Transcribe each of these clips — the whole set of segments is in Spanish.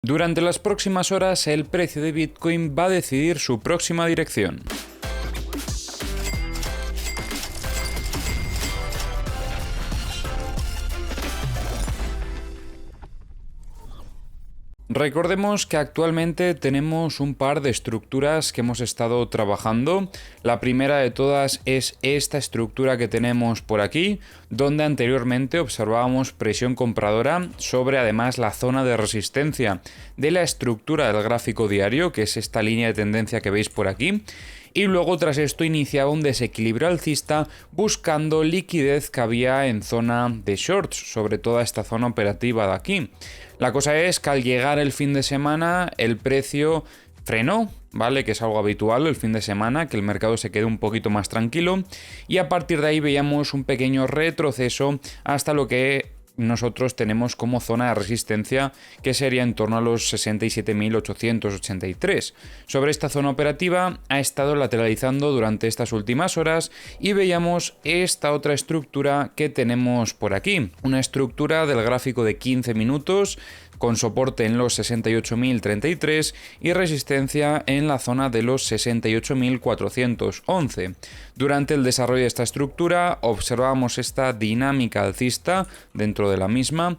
Durante las próximas horas, el precio de Bitcoin va a decidir su próxima dirección. Recordemos que actualmente tenemos un par de estructuras que hemos estado trabajando. La primera de todas es esta estructura que tenemos por aquí, donde anteriormente observábamos presión compradora sobre además la zona de resistencia de la estructura del gráfico diario, que es esta línea de tendencia que veis por aquí. Y luego tras esto iniciaba un desequilibrio alcista buscando liquidez que había en zona de shorts, sobre toda esta zona operativa de aquí. La cosa es que al llegar el fin de semana el precio frenó, ¿vale? Que es algo habitual el fin de semana, que el mercado se quede un poquito más tranquilo, y a partir de ahí veíamos un pequeño retroceso hasta lo que nosotros tenemos como zona de resistencia, que sería en torno a los 67.883. Sobre esta zona operativa ha estado lateralizando durante estas últimas horas y veíamos esta otra estructura que tenemos por aquí, una estructura del gráfico de 15 minutos con soporte en los 68.033 y resistencia en la zona de los 68.411. Durante el desarrollo de esta estructura observamos esta dinámica alcista dentro de la misma.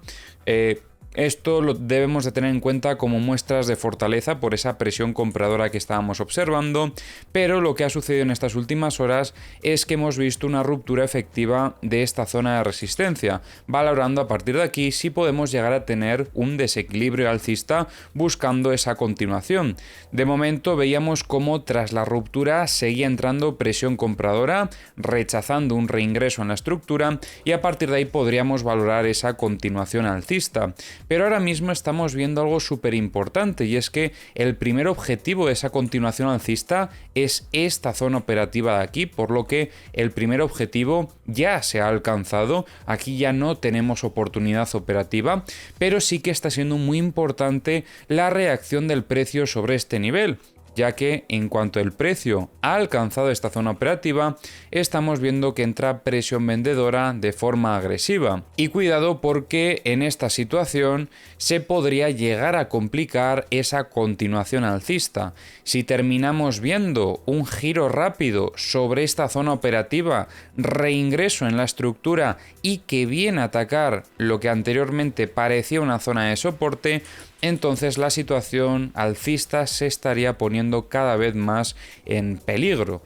Esto lo debemos de tener en cuenta como muestras de fortaleza por esa presión compradora que estábamos observando, pero lo que ha sucedido en estas últimas horas es que hemos visto una ruptura efectiva de esta zona de resistencia, valorando a partir de aquí si podemos llegar a tener un desequilibrio alcista buscando esa continuación. De momento veíamos cómo tras la ruptura seguía entrando presión compradora, rechazando un reingreso en la estructura, y a partir de ahí podríamos valorar esa continuación alcista. Pero ahora mismo estamos viendo algo súper importante, y es que el primer objetivo de esa continuación alcista es esta zona operativa de aquí, por lo que el primer objetivo ya se ha alcanzado. Aquí ya no tenemos oportunidad operativa, pero sí que está siendo muy importante la reacción del precio sobre este nivel, ya que en cuanto el precio ha alcanzado esta zona operativa, estamos viendo que entra presión vendedora de forma agresiva. Y cuidado, porque en esta situación se podría llegar a complicar esa continuación alcista. Si terminamos viendo un giro rápido sobre esta zona operativa, reingreso en la estructura y que viene a atacar lo que anteriormente parecía una zona de soporte, entonces la situación alcista se estaría poniendo cada vez más en peligro.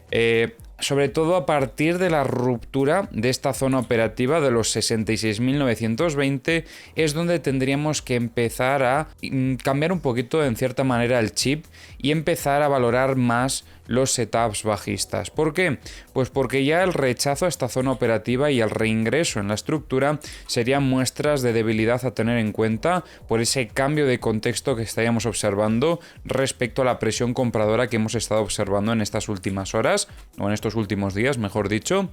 Sobre todo a partir de la ruptura de esta zona operativa de los 66.920 es donde tendríamos que empezar a cambiar un poquito en cierta manera el chip y empezar a valorar más los setups bajistas. ¿Por qué? Pues porque ya el rechazo a esta zona operativa y el reingreso en la estructura serían muestras de debilidad a tener en cuenta por ese cambio de contexto que estaríamos observando respecto a la presión compradora que hemos estado observando en estas últimas horas, o en estos últimos días, mejor dicho.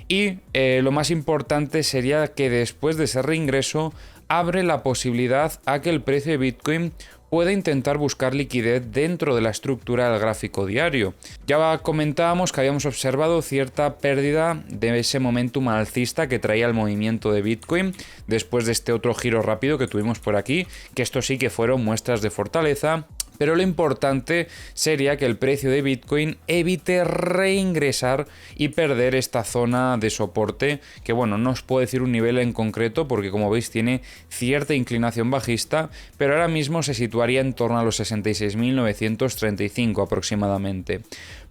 Y lo más importante sería que después de ese reingreso abre la posibilidad a que el precio de Bitcoin puede intentar buscar liquidez dentro de la estructura del gráfico diario. Ya comentábamos que habíamos observado cierta pérdida de ese momentum alcista que traía el movimiento de Bitcoin después de este otro giro rápido que tuvimos por aquí, que esto sí que fueron muestras de fortaleza. Pero lo importante sería que el precio de Bitcoin evite reingresar y perder esta zona de soporte, que bueno, no os puedo decir un nivel en concreto porque como veis tiene cierta inclinación bajista, pero ahora mismo se situaría en torno a los 66.935 aproximadamente.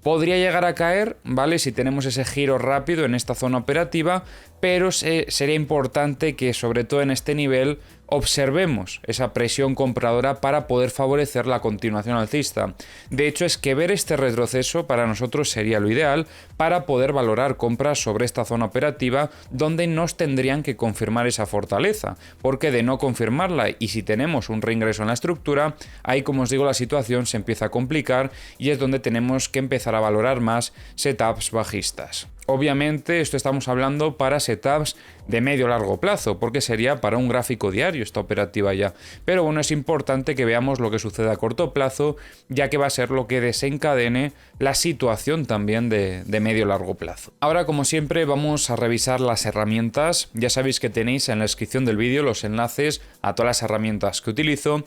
Podría llegar a caer, ¿vale? Si tenemos ese giro rápido en esta zona operativa, pero sería importante que sobre todo en este nivel observemos esa presión compradora para poder favorecer la continuación alcista. De hecho, es que ver este retroceso para nosotros sería lo ideal para poder valorar compras sobre esta zona operativa donde nos tendrían que confirmar esa fortaleza, porque de no confirmarla y si tenemos un reingreso en la estructura, ahí como os digo la situación se empieza a complicar y es donde tenemos que empezar a valorar más setups bajistas. Obviamente esto estamos hablando para setups de medio a largo plazo, porque sería para un gráfico diario esta operativa ya. Pero bueno, es importante que veamos lo que sucede a corto plazo, ya que va a ser lo que desencadene la situación también de medio a largo plazo. Ahora, como siempre, vamos a revisar las herramientas. Ya sabéis que tenéis en la descripción del vídeo los enlaces a todas las herramientas que utilizo.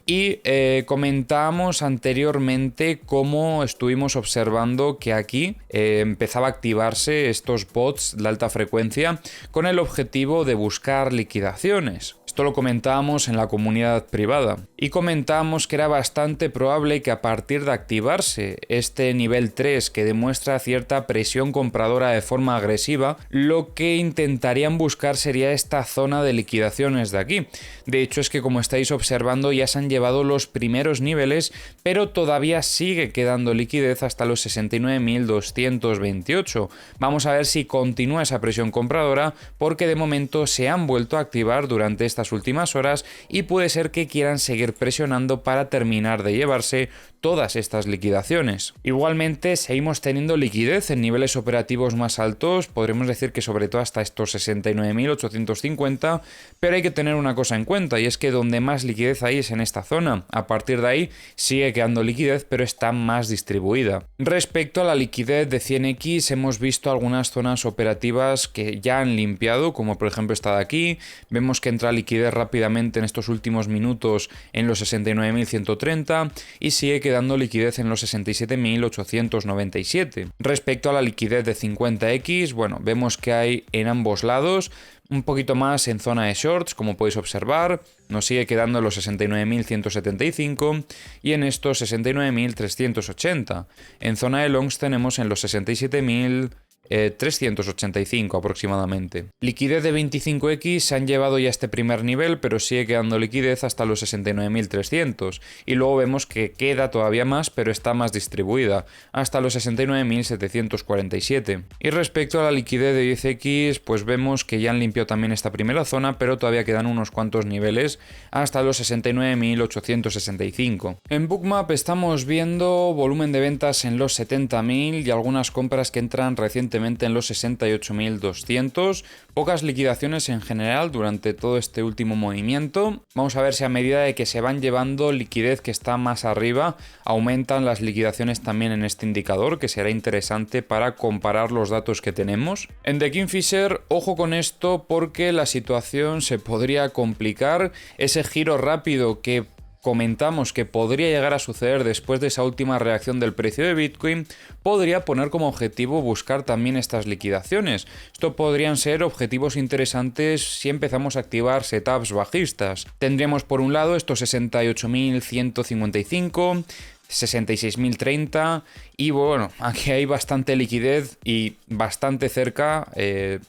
Y comentábamos anteriormente cómo estuvimos observando que aquí empezaba a activarse estos bots de alta frecuencia con el objetivo de buscar liquidaciones. Esto lo comentábamos en la comunidad privada y comentábamos que era bastante probable que a partir de activarse este nivel 3 que demuestra cierta presión compradora de forma agresiva, lo que intentarían buscar sería esta zona de liquidaciones de aquí. De hecho, es que como estáis observando ya se han llevado los primeros niveles, pero todavía sigue quedando liquidez hasta los 69.228. Vamos a ver si continúa esa presión compradora, porque de momento se han vuelto a activar durante estas últimas horas y puede ser que quieran seguir presionando para terminar de llevarse todas estas liquidaciones. Igualmente seguimos teniendo liquidez en niveles operativos más altos, podremos decir que sobre todo hasta estos 69.850, pero hay que tener una cosa en cuenta, y es que donde más liquidez hay es en esta zona. A partir de ahí sigue quedando liquidez, pero está más distribuida. Respecto a la liquidez de 100x, hemos visto algunas zonas operativas que ya han limpiado, como por ejemplo esta de aquí. Vemos que entra liquidez rápidamente en estos últimos minutos en los 69.130 y sigue quedando liquidez en los 67.897. Respecto a la liquidez de 50x, bueno, vemos que hay en ambos lados un poquito más en zona de shorts, como podéis observar, nos sigue quedando en los 69.175 y en estos 69.380. En zona de longs tenemos en los 67.385 aproximadamente. Liquidez de 25x se han llevado ya este primer nivel, pero sigue quedando liquidez hasta los 69.300 y luego vemos que queda todavía más, pero está más distribuida hasta los 69.747. Y respecto a la liquidez de 10x, pues vemos que ya han limpiado también esta primera zona, pero todavía quedan unos cuantos niveles hasta los 69.865. En Bookmap estamos viendo volumen de ventas en los 70.000 y algunas compras que entran recientemente en los 68.200, pocas liquidaciones en general durante todo este último movimiento. Vamos a ver si a medida de que se van llevando liquidez que está más arriba, aumentan las liquidaciones también en este indicador, que será interesante para comparar los datos que tenemos. En The Kingfisher, ojo con esto porque la situación se podría complicar. Ese giro rápido que comentamos que podría llegar a suceder después de esa última reacción del precio de Bitcoin, podría poner como objetivo buscar también estas liquidaciones. Esto podrían ser objetivos interesantes si empezamos a activar setups bajistas. Tendríamos por un lado estos 68.155, 66.030 y bueno, aquí hay bastante liquidez y bastante cerca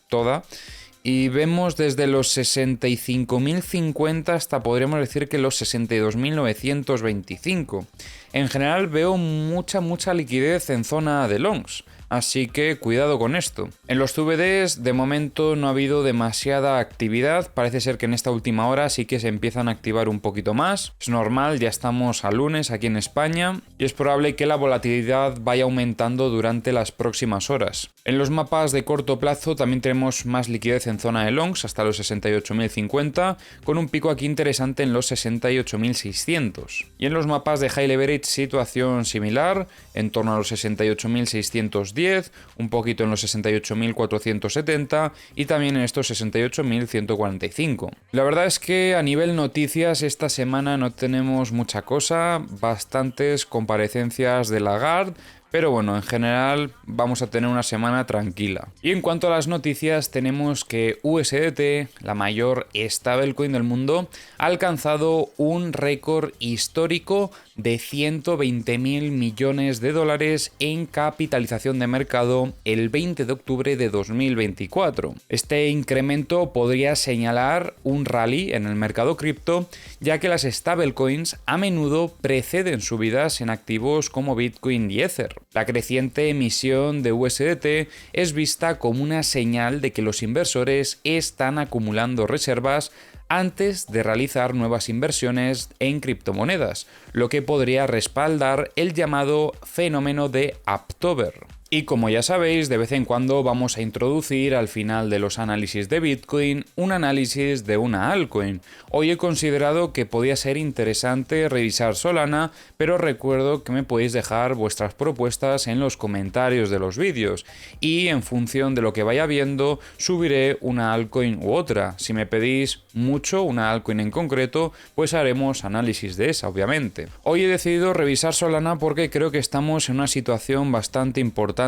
toda. Y vemos desde los 65.050 hasta podríamos decir que los 62.925. En general veo mucha liquidez en zona de longs, así que cuidado con esto. En los CVDs de momento no ha habido demasiada actividad, parece ser que en esta última hora sí que se empiezan a activar un poquito más. Es normal, ya estamos a lunes aquí en España y es probable que la volatilidad vaya aumentando durante las próximas horas. En los mapas de corto plazo también tenemos más liquidez en zona de longs hasta los 68.050, con un pico aquí interesante en los 68.600. Y en los mapas de high leverage situación similar, en torno a los 68.610, un poquito en los 68.470 y también en estos 68.145. La verdad es que a nivel noticias esta semana no tenemos mucha cosa, bastantes comparecencias de Lagarde, pero bueno, en general vamos a tener una semana tranquila. Y en cuanto a las noticias, tenemos que USDT, la mayor stablecoin del mundo, ha alcanzado un récord histórico de 120.000 millones de dólares en capitalización de mercado el 20 de octubre de 2024. Este incremento podría señalar un rally en el mercado cripto, ya que las stablecoins a menudo preceden subidas en activos como Bitcoin y Ether. La creciente emisión de USDT es vista como una señal de que los inversores están acumulando reservas antes de realizar nuevas inversiones en criptomonedas, lo que podría respaldar el llamado fenómeno de Uptober. Y como ya sabéis, de vez en cuando vamos a introducir al final de los análisis de Bitcoin un análisis de una altcoin. Hoy he considerado que podía ser interesante revisar Solana, pero recuerdo que me podéis dejar vuestras propuestas en los comentarios de los vídeos y en función de lo que vaya viendo subiré una altcoin u otra. Si me pedís mucho una altcoin en concreto, pues haremos análisis de esa, obviamente. Hoy he decidido revisar Solana porque creo que estamos en una situación bastante importante.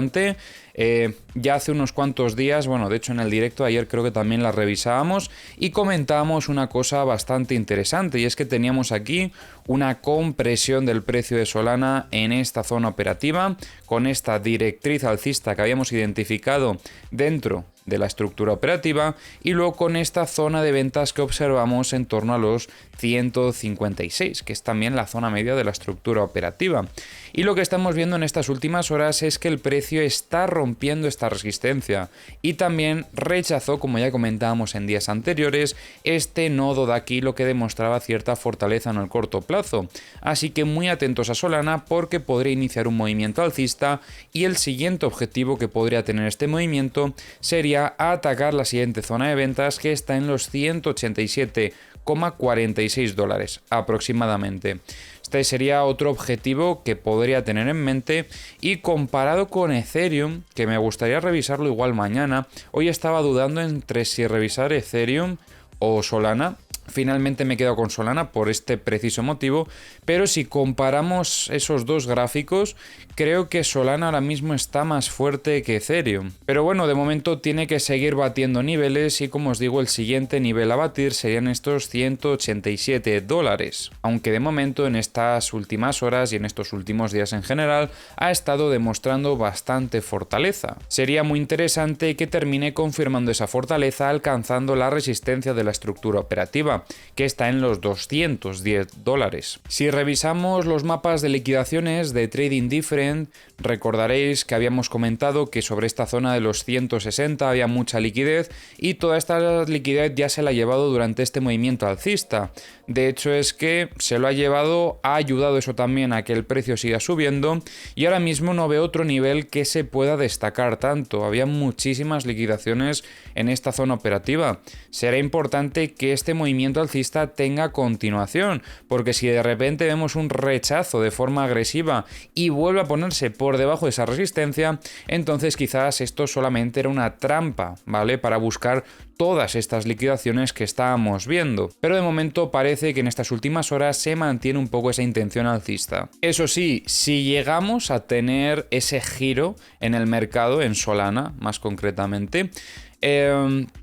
Ya hace unos cuantos días, bueno, de hecho en el directo ayer creo que también la revisábamos y comentábamos una cosa bastante interesante, y es que teníamos aquí una compresión del precio de Solana en esta zona operativa con esta directriz alcista que habíamos identificado dentro de la estructura operativa y luego con esta zona de ventas que observamos en torno a los 156, que es también la zona media de la estructura operativa. Y lo que estamos viendo en estas últimas horas es que el precio está rompiendo esta resistencia y también rechazó, como ya comentábamos en días anteriores, este nodo de aquí, lo que demostraba cierta fortaleza en el corto plazo. Así que muy atentos a Solana porque podría iniciar un movimiento alcista y el siguiente objetivo que podría tener este movimiento sería atacar la siguiente zona de ventas, que está en los 187,46 dólares aproximadamente. Este sería otro objetivo que podría tener en mente, y comparado con Ethereum, que me gustaría revisarlo igual mañana, hoy estaba dudando entre si revisar Ethereum o Solana. Finalmente me quedo con Solana por este preciso motivo, pero si comparamos esos dos gráficos, creo que Solana ahora mismo está más fuerte que Ethereum. Pero bueno, de momento tiene que seguir batiendo niveles y, como os digo, el siguiente nivel a batir serían estos 187 dólares. Aunque de momento en estas últimas horas y en estos últimos días en general ha estado demostrando bastante fortaleza. Sería muy interesante que termine confirmando esa fortaleza alcanzando la resistencia de la estructura operativa, que está en los 210 dólares. Si revisamos los mapas de liquidaciones de Trading Different, recordaréis que habíamos comentado que sobre esta zona de los 160 había mucha liquidez y toda esta liquidez ya se la ha llevado durante este movimiento alcista. De hecho es que se lo ha llevado, ha ayudado eso también a que el precio siga subiendo, y ahora mismo no veo otro nivel que se pueda destacar tanto. Había muchísimas liquidaciones en esta zona operativa. Será importante que este movimiento alcista tenga continuación, porque si de repente vemos un rechazo de forma agresiva y vuelve a ponerse por debajo de esa resistencia, entonces quizás esto solamente era una trampa, ¿vale? Para buscar todas estas liquidaciones que estábamos viendo. Pero de momento parece que en estas últimas horas se mantiene un poco esa intención alcista. Eso sí, si llegamos a tener ese giro en el mercado, en Solana más concretamente,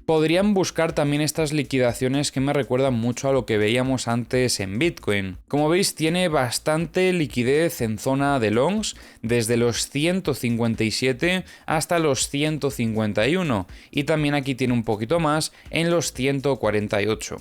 podrían buscar también estas liquidaciones que me recuerdan mucho a lo que veíamos antes en Bitcoin. Como veis, tiene bastante liquidez en zona de longs, desde los 157 hasta los 151, y también aquí tiene un poquito más en los 148.